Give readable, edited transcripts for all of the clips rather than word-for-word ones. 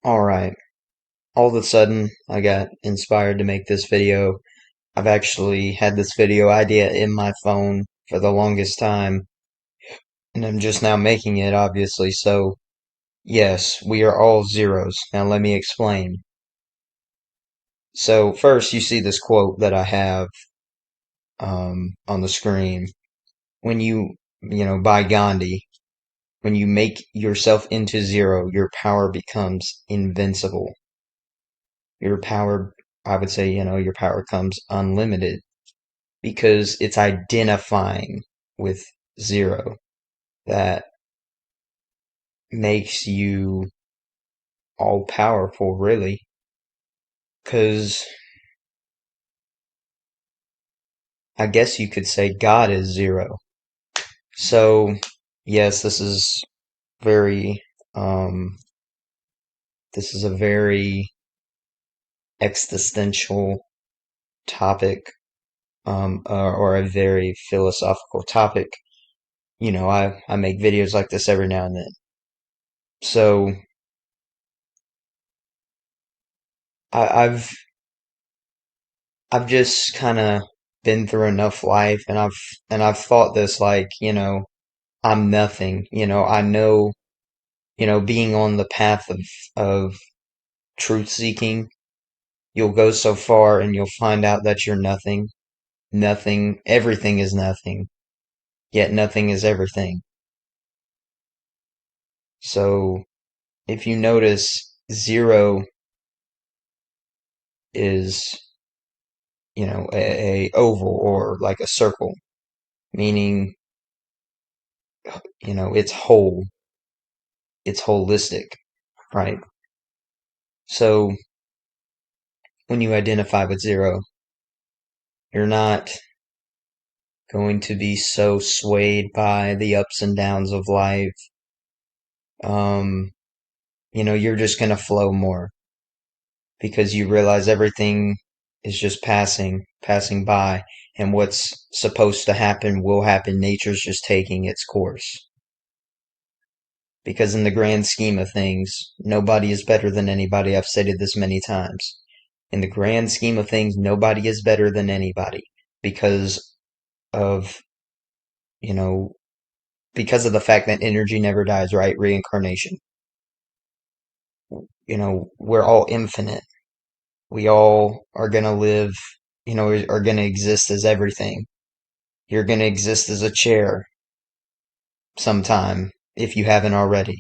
Alright, all of a sudden I got inspired to make this video. I've actually had this video idea in my phone for the longest time, and I'm just now making it, obviously. So, yes, we are all zeros. Now, let me explain. So, first, you see this quote that I have on the screen. When by Gandhi, when you make yourself into zero, your power becomes invincible. Your power, I would say, your power comes unlimited because it's identifying with zero that makes you all powerful, really. Because I guess you could say God is zero. So, yes, very, um, this is a very existential topic, or a very philosophical topic. I make videos like this every now and then. So, I, I've I've just kind of been through enough life, and I've thought this, like, I'm nothing. I know, being on the path of truth seeking, you'll go so far and you'll find out that you're nothing. Nothing, everything is nothing, yet nothing is everything. So if you notice, zero is, a oval or like a circle, meaning, it's whole, it's holistic, right? So when you identify with zero, you're not going to be so swayed by the ups and downs of life. Um, you're just going to flow more because you realize everything is just passing by, and what's supposed to happen will happen. Nature's just taking its course. Because in the grand scheme of things, nobody is better than anybody. I've stated this many times. In the grand scheme of things, nobody is better than anybody because of, you know, because of the fact that energy never dies, right? Reincarnation. We're all infinite. We all are going to live, are going to exist as everything. You're going to exist as a chair sometime if you haven't already.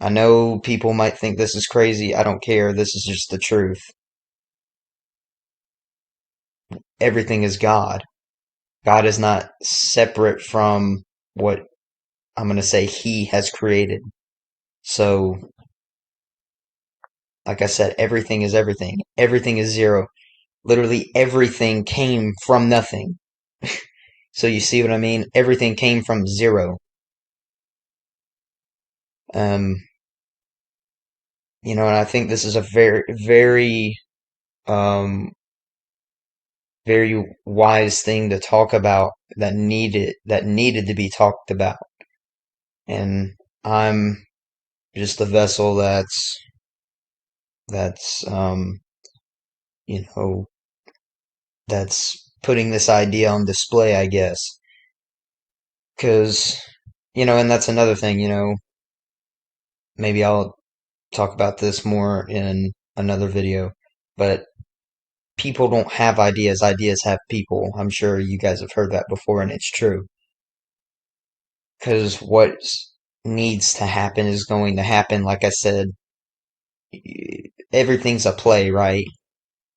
I know people might think this is crazy. I don't care. This is just the truth. Everything is God. God is not separate from what I'm going to say He has created. So, like I said, everything is everything. Everything is zero. Literally everything came from nothing. So you see what I mean? Everything came from zero. Um, and I think this is a very, very, um, very wise thing to talk about that needed to be talked about. And I'm just a vessel that's you know that's putting this idea on display, I guess. Because, and that's another thing, maybe I'll talk about this more in another video, but people don't have ideas. Ideas have people. I'm sure you guys have heard that before, and it's true. Because what needs to happen is going to happen. Like I said, everything's a play, right?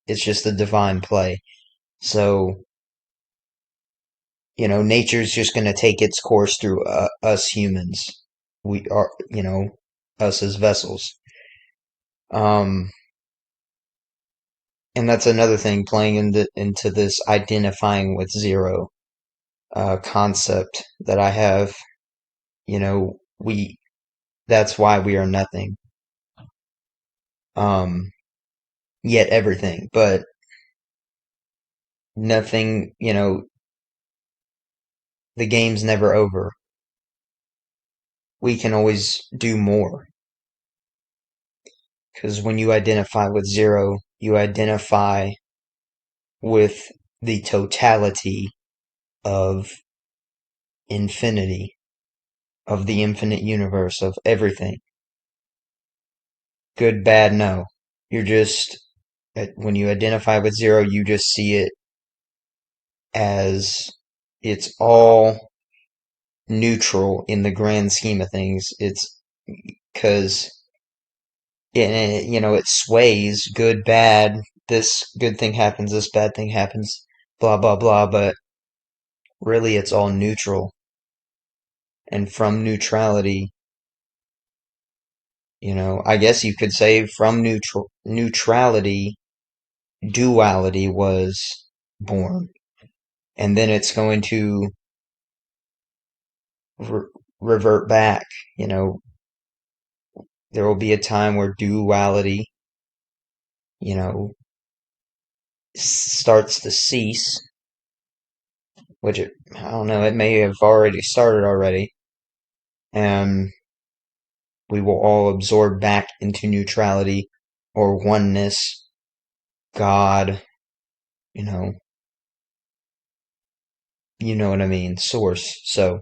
It's just a divine play. So, nature's just going to take its course through us humans. We are, us as vessels. Um, and that's another thing playing into this identifying with zero concept that I have. We That's why we are nothing. Um, Yet everything, but nothing. The game's never over. We can always do more. Because when you identify with zero, you identify with the totality of infinity, of the infinite universe, of everything. Good, bad, no. You're just, when you identify with zero, you just see it as it's all neutral in the grand scheme of things. It's because it sways good, bad. This good thing happens, this bad thing happens, blah blah blah. But really, it's all neutral. And from neutrality, I guess you could say from neutrality, duality was born, and then it's going to re- revert back. You know, there will be a time where duality, you know, starts to cease, which I don't know, it may have already started already, and we will all absorb back into neutrality or oneness, God, you know, you know what I mean, source. So,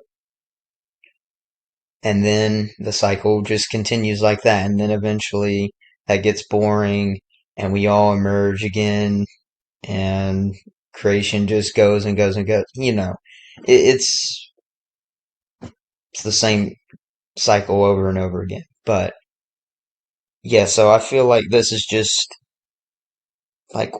and then the cycle just continues like that, and then eventually that gets boring, and we all emerge again, and creation just goes and goes and goes. It's the same cycle over and over again. But yeah, so I feel like this is just like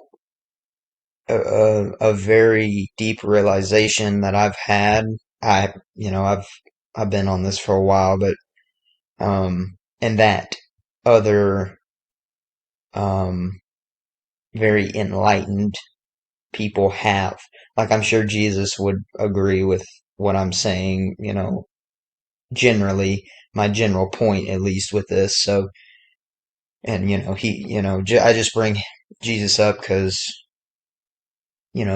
a very deep realization that I've had. I've been on this for a while, but and that other um very enlightened people have. Like I'm sure Jesus would agree with what I'm saying, generally, my general point at least with this. So, and I just bring Jesus up because,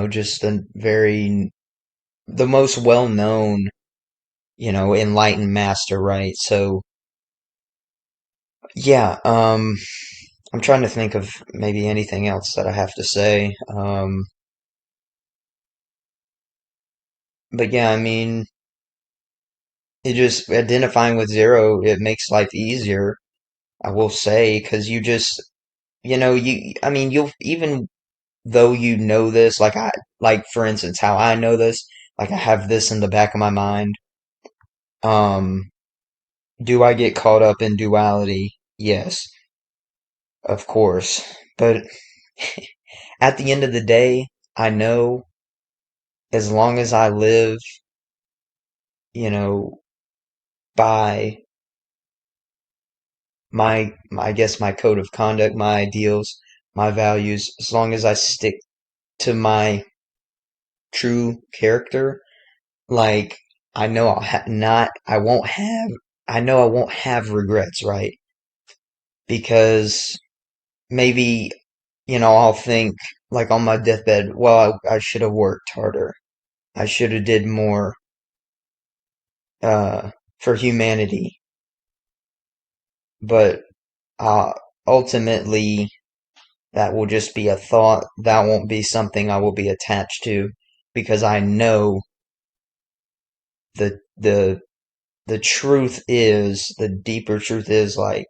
just the most well-known, enlightened master, right? So, yeah, I'm trying to think of maybe anything else that I have to say. But yeah, I mean, it just identifying with zero, it makes life easier, I will say, because you just, I mean, you'll, even though you know this, like for instance, how I know this, like I have this in the back of my mind. Um, do I get caught up in duality? Yes, of course. But at the end of the day, I know as long as I live, you know, by I guess my code of conduct, my ideals, my values, as long as I stick to my true character, like I know I know I won't have regrets, right? Because maybe, I'll think like on my deathbed, well, I should have worked harder. I should have did more, uh, for humanity. But, uh, ultimately, that will just be a thought. That won't be something I will be attached to because I know the, the, the truth is, the deeper truth is like,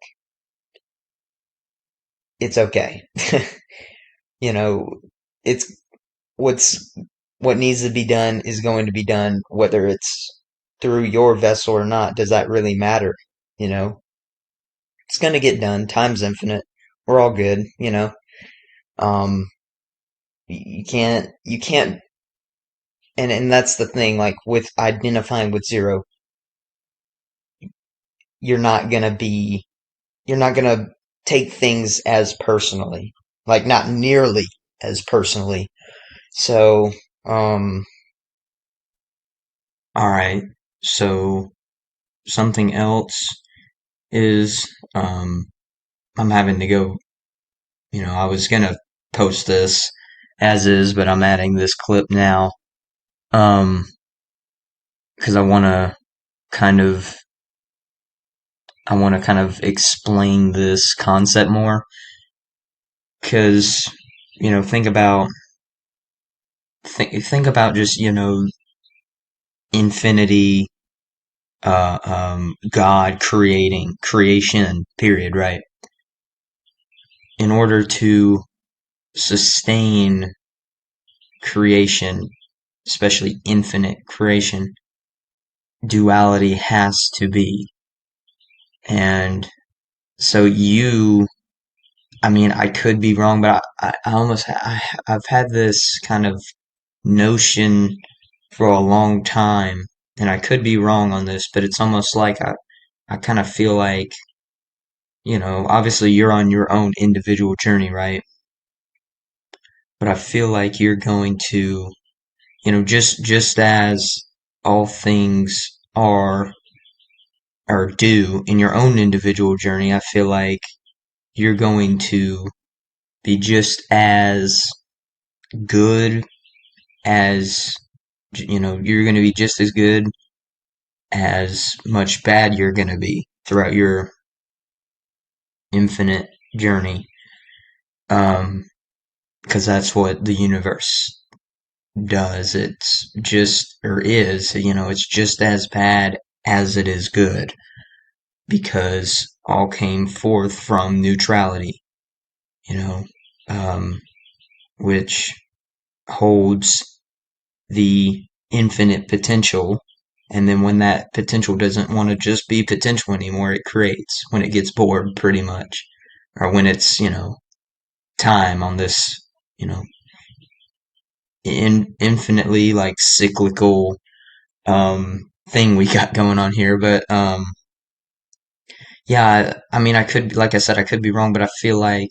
it's okay. you know, it's what's what needs to be done is going to be done, whether it's through your vessel or not. Does that really matter? You know, it's going to get done. Time's infinite. We're all good. Um, you can't, and that's the thing. Like with identifying with zero, you're not gonna be, you're not gonna take things as personally, like not nearly as personally. So, um, all right. So something else is, I'm having to go, I was gonna post this as is, but I'm adding this clip now, um, because I want to kind of I want to kind of explain this concept more, because, think about just, infinity, God creation, period, right? In order to sustain creation, especially infinite creation, duality has to be. And so I could be wrong, but I've had this kind of notion for a long time, and I could be wrong on this, but it's almost like I kind of feel like, obviously you're on your own individual journey, right? But I feel like you're going to, just as all things or do in your own individual journey, I feel like you're going to be just as good as, you're going to be just as good as much bad you're going to be throughout your infinite journey. Because that's what the universe does. It's just, or is, it's just as bad as it is good, because all came forth from neutrality, you know, um, which holds the infinite potential. And then when that potential doesn't want to just be potential anymore, it creates when it gets bored, pretty much. Or when it's, time on this, you know, infinitely like cyclical thing we got going on here. But yeah, I could, like I said, I could be wrong, but I feel like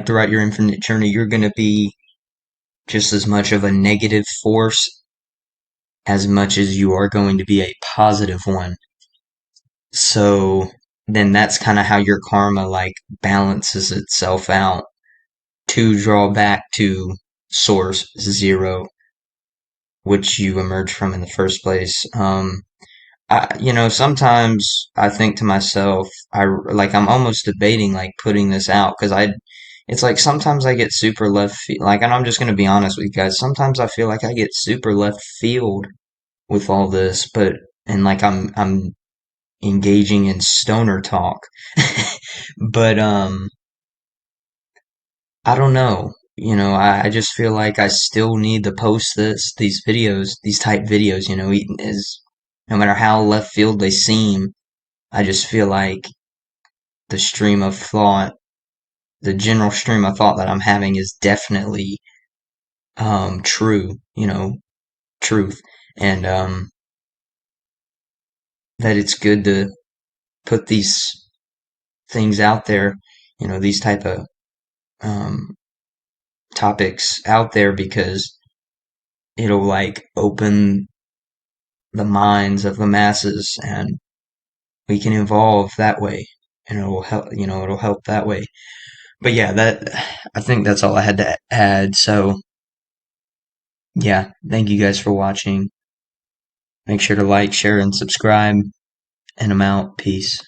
throughout your infinite journey, you're going to be just as much of a negative force as much as you are going to be a positive one. So then that's kind of how your karma like balances itself out to draw back to source zero, which you emerged from in the first place. Sometimes I think to myself, I'm almost debating like putting this out, because it's like sometimes I get super left field, like, and I'm just gonna be honest with you guys. Sometimes I feel like I get super left field with all this, and like I'm engaging in stoner talk, but I don't know. I just feel like I still need to post these videos, these type videos, even as no matter how left field they seem, I just feel like the stream of thought, the general stream of thought that I'm having is definitely true, truth. And that it's good to put these things out there, these type of um topics out there, because it'll like open the minds of the masses, and we can evolve that way, and it'll help that way. But yeah, I think that's all I had to add. So yeah, thank you guys for watching. Make sure to like, share, and subscribe, and I'm out. Peace.